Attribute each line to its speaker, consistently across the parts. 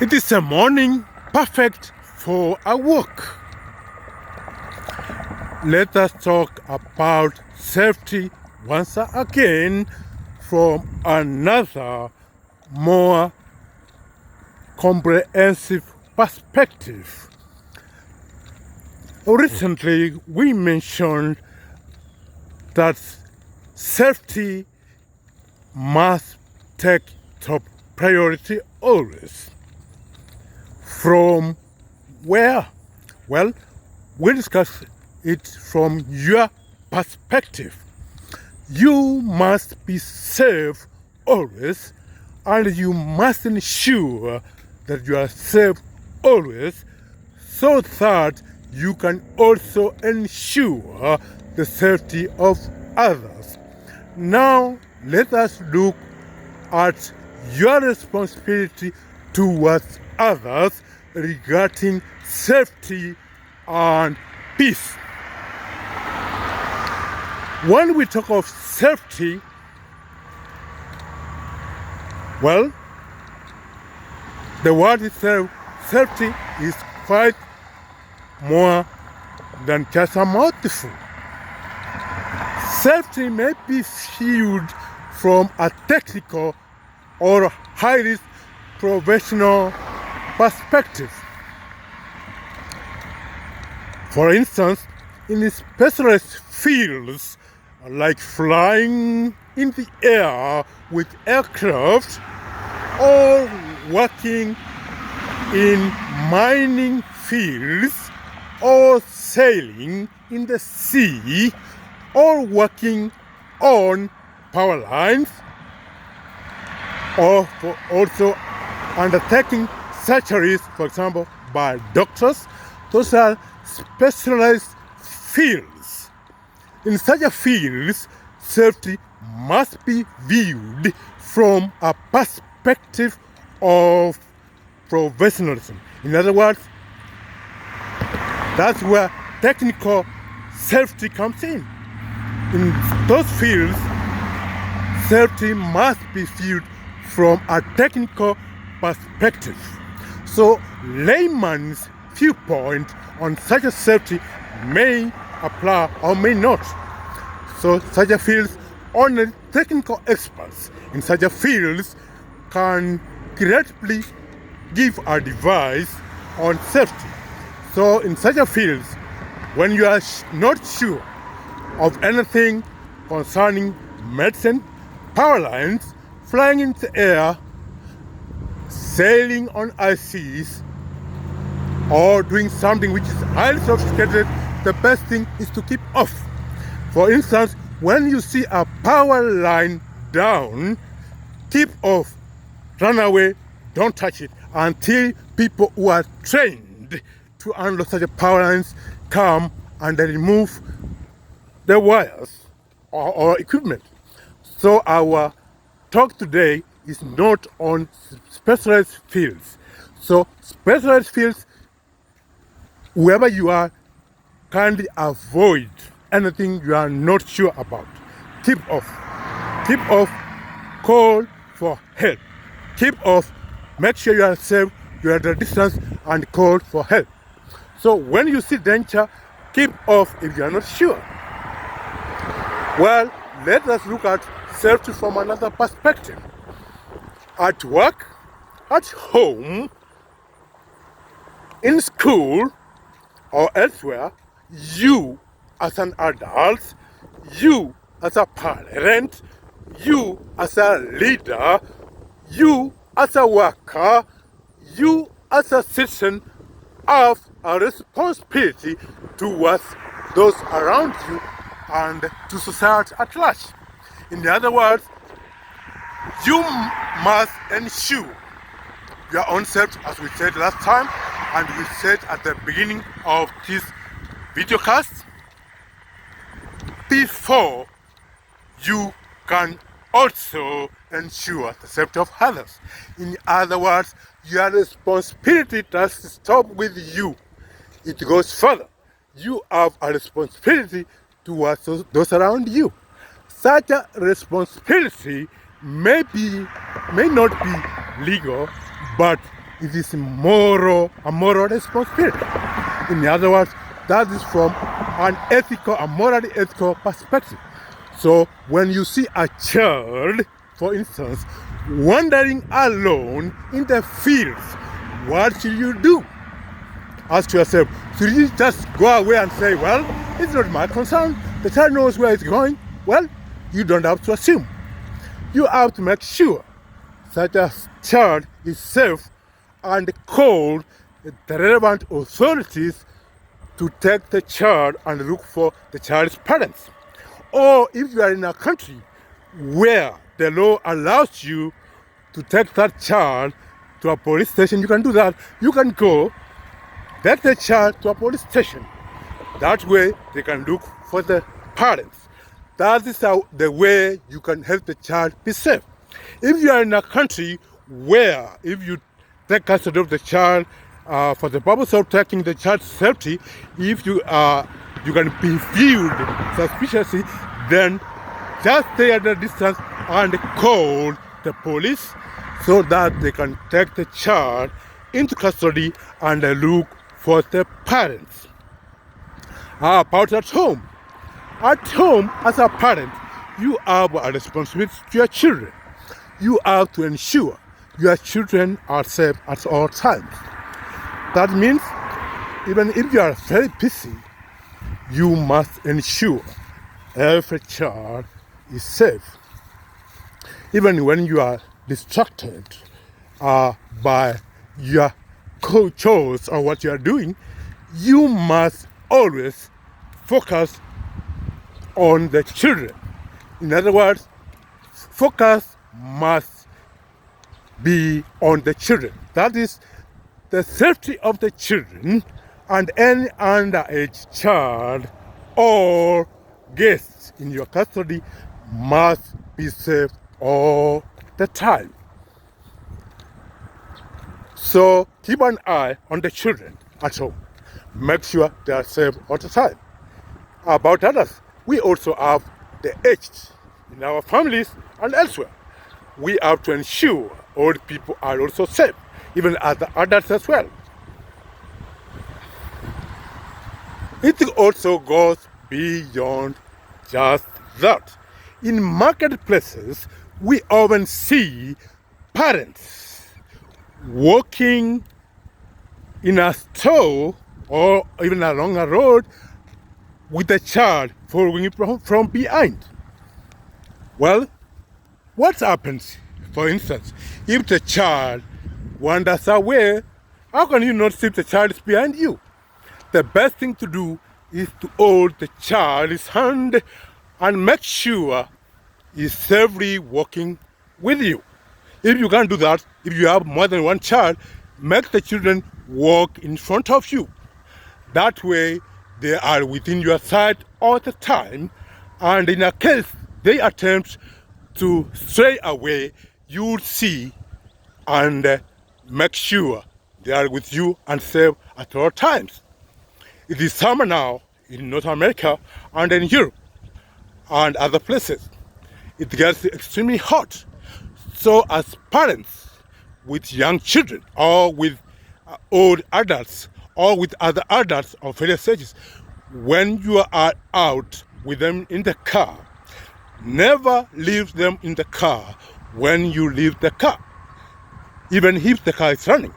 Speaker 1: It is a morning perfect for a walk. Let us talk about safety once again from another more comprehensive perspective. Recently, we mentioned that safety must take top priority always. From where? Well, we discuss it from your perspective. You must be safe always, and you must ensure that you are safe always so that you can also ensure the safety of others. Now, let us look at your responsibility towards others regarding safety and peace. When we talk of safety, well, the word itself, safety, is quite more than just a mouthful. Safety may be viewed from a technical or highly professional perspective. For instance, in specialized fields like flying in the air with aircraft or working in mining fields or sailing in the sea or working on power lines or for also undertaking surgeries, for example, by doctors. Those are specialized fields. In such a fields, safety must be viewed from a perspective of professionalism. In other words, that's where technical safety comes in. In those fields, safety must be viewed from a technical perspective. So layman's viewpoint on such a safety may apply or may not. So such a fields, only technical experts in such a fields can credibly give advice on safety. So in such a fields, when you are not sure of anything concerning medicine, power lines, flying in the air, sailing on ice seas, or doing something which is highly sophisticated, the best thing is to keep off. For instance, when you see a power line down, keep off, run away, don't touch it until people who are trained to handle such a power lines come and they remove the wires or equipment. So our talk today is not on specialized fields. So specialized fields, wherever you are, kindly avoid anything you are not sure about. Keep off. Keep off. Call for help. Keep off. Make sure you are safe, you are at a distance, and call for help. So when you see danger, keep off if you are not sure. Well, let us look at safety from another perspective. At work, at home, in school, or elsewhere, you as an adult, you as a parent, you as a leader, you as a worker, you as a citizen have a responsibility towards those around you and to society at large. In other words, you must ensure your own safety, as we said last time, and we said at the beginning of this videocast, before you can also ensure the safety of others. In other words, your responsibility doesn't stop with you. It goes further. You have a responsibility towards those around you. Such a responsibility may not be legal, but it is a moral responsibility. In other words, that is from an ethical, a morally ethical perspective. So when you see a child, for instance, wandering alone in the fields, what should you do? Ask yourself, should you just go away and say, well, it's not my concern, the child knows where it's going? Well, you don't have to assume. You have to make sure that the child is safe and call the relevant authorities to take the child and look for the child's parents. Or if you are in a country where the law allows you to take that child to a police station, you can do that. You can go take the child to a police station. That way they can look for the parents. That is how the way you can help the child be safe. If you are in a country where if you take custody of the child for the purpose of taking the child's safety, if you can be viewed suspiciously, then just stay at a distance and call the police so that they can take the child into custody and look for the parents. How about at home? At home, as a parent, you have a responsibility to your children. You have to ensure your children are safe at all times. That means even if you are very busy, you must ensure every child is safe. Even when you are distracted by your chores or what you are doing, you must always focus on the children. In other words, focus must be on the children. That is, the safety of the children and any underage child or guests in your custody must be safe all the time. So keep an eye on the children at home. Make sure they are safe all the time. About others, we also have the aged in our families and elsewhere. We have to ensure old people are also safe, even other adults as well. It also goes beyond just that. In marketplaces, we often see parents walking in a store or even along a road with a child following from behind. Well, what happens, for instance, if the child wanders away? How can you not see the child is behind you? The best thing to do is to hold the child's hand and make sure he's safely walking with you. If you can't do that, if you have more than one child, make the children walk in front of you. That way, they are within your sight all the time, and in a case they attempt to stray away, you will see and make sure they are with you and safe at all times. It is summer now in North America and in Europe and other places. It gets extremely hot. So as parents with young children or with old adults or with other adults of various ages, when you are out with them in the car, never leave them in the car when you leave the car, even if the car is running.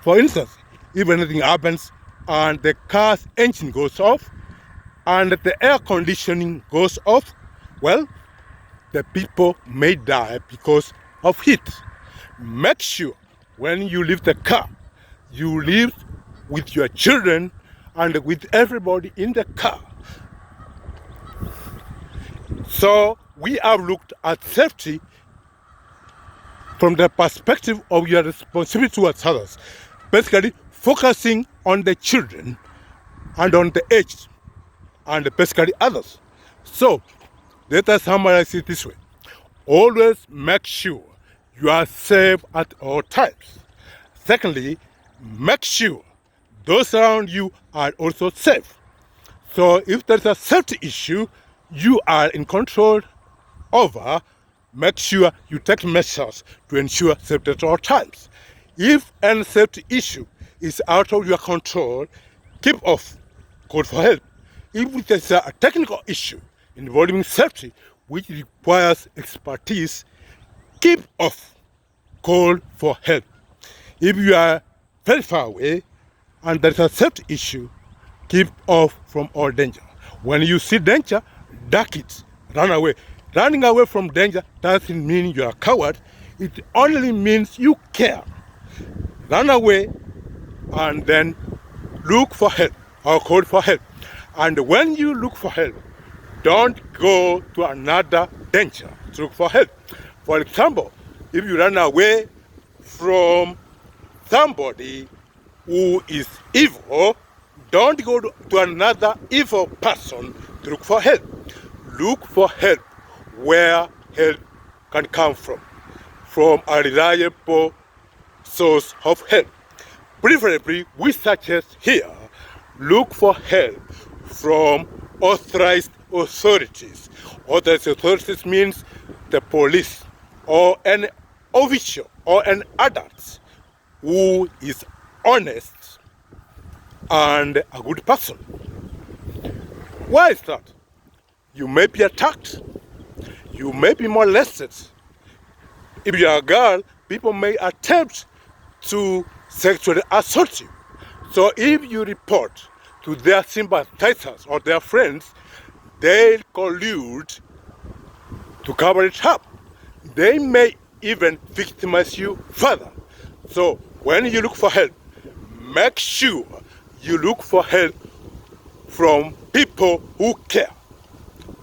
Speaker 1: For instance, if anything happens and the car's engine goes off and the air conditioning goes off, well, the people may die because of heat. Make sure when you leave the car, you leave with your children and with everybody in the car. So we have looked at safety from the perspective of your responsibility towards others, basically focusing on the children and on the aged and basically others. So let us summarize it this way. Always make sure you are safe at all times. Secondly, make sure those around you are also safe. So if there's a safety issue you are in control over, make sure you take measures to ensure safety at all times. If any safety issue is out of your control, keep off, call for help. If there's a technical issue involving safety which requires expertise, keep off, call for help. If you are very far away and there's a safety issue, keep off from all danger. When you see danger, duck it, run away. Running away from danger doesn't mean you are a coward. It only means you care. Run away and then look for help or call for help. And when you look for help, don't go to another danger to look for help. For example, if you run away from somebody who is evil, don't go to another evil person to look for help. Look for help where help can come from a reliable source of help. Preferably, we suggest here, look for help from authorized authorities. Authorized authorities means the police or an official or an adult who is honest and a good person. Why is that? You may be attacked. You may be molested. If you are a girl, people may attempt to sexually assault you. So if you report to their sympathizers or their friends, they'll collude to cover it up. They may even victimize you further. So when you look for help, make sure you look for help from people who care,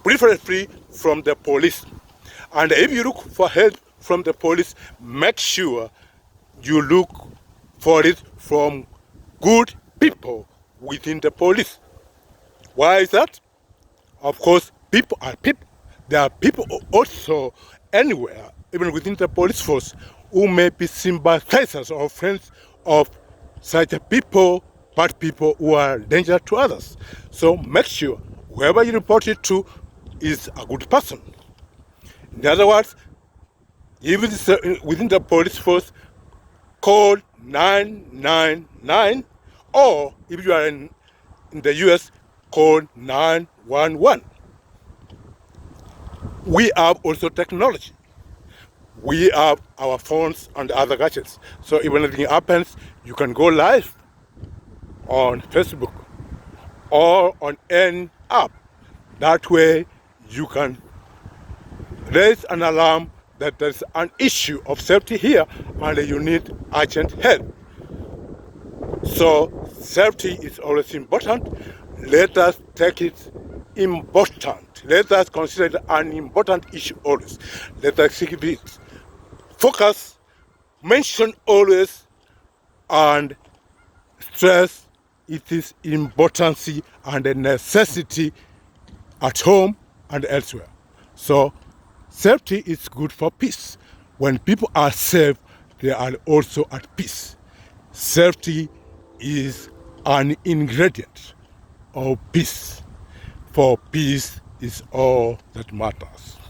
Speaker 1: preferably from the police. And if you look for help from the police, make sure you look for it from good people within the police. Why is that? Of course, people are people. There are people also anywhere, even within the police force, who may be sympathizers or friends of such people, bad people who are dangerous to others. So make sure whoever you report it to is a good person. In other words, if it is within the police force, call 999, or if you are in the US, call 911. We have also technology. We have our phones and other gadgets. So if anything happens, you can go live on Facebook or on any app. That way you can raise an alarm that there's an issue of safety here and you need urgent help. So safety is always important. Let us take it important. Let us consider it an important issue always. Let us give it focus, mention always, and stress its importance and the necessity at home and elsewhere. So safety is good for peace. When people are safe, they are also at peace. Safety is an ingredient of peace, for peace is all that matters.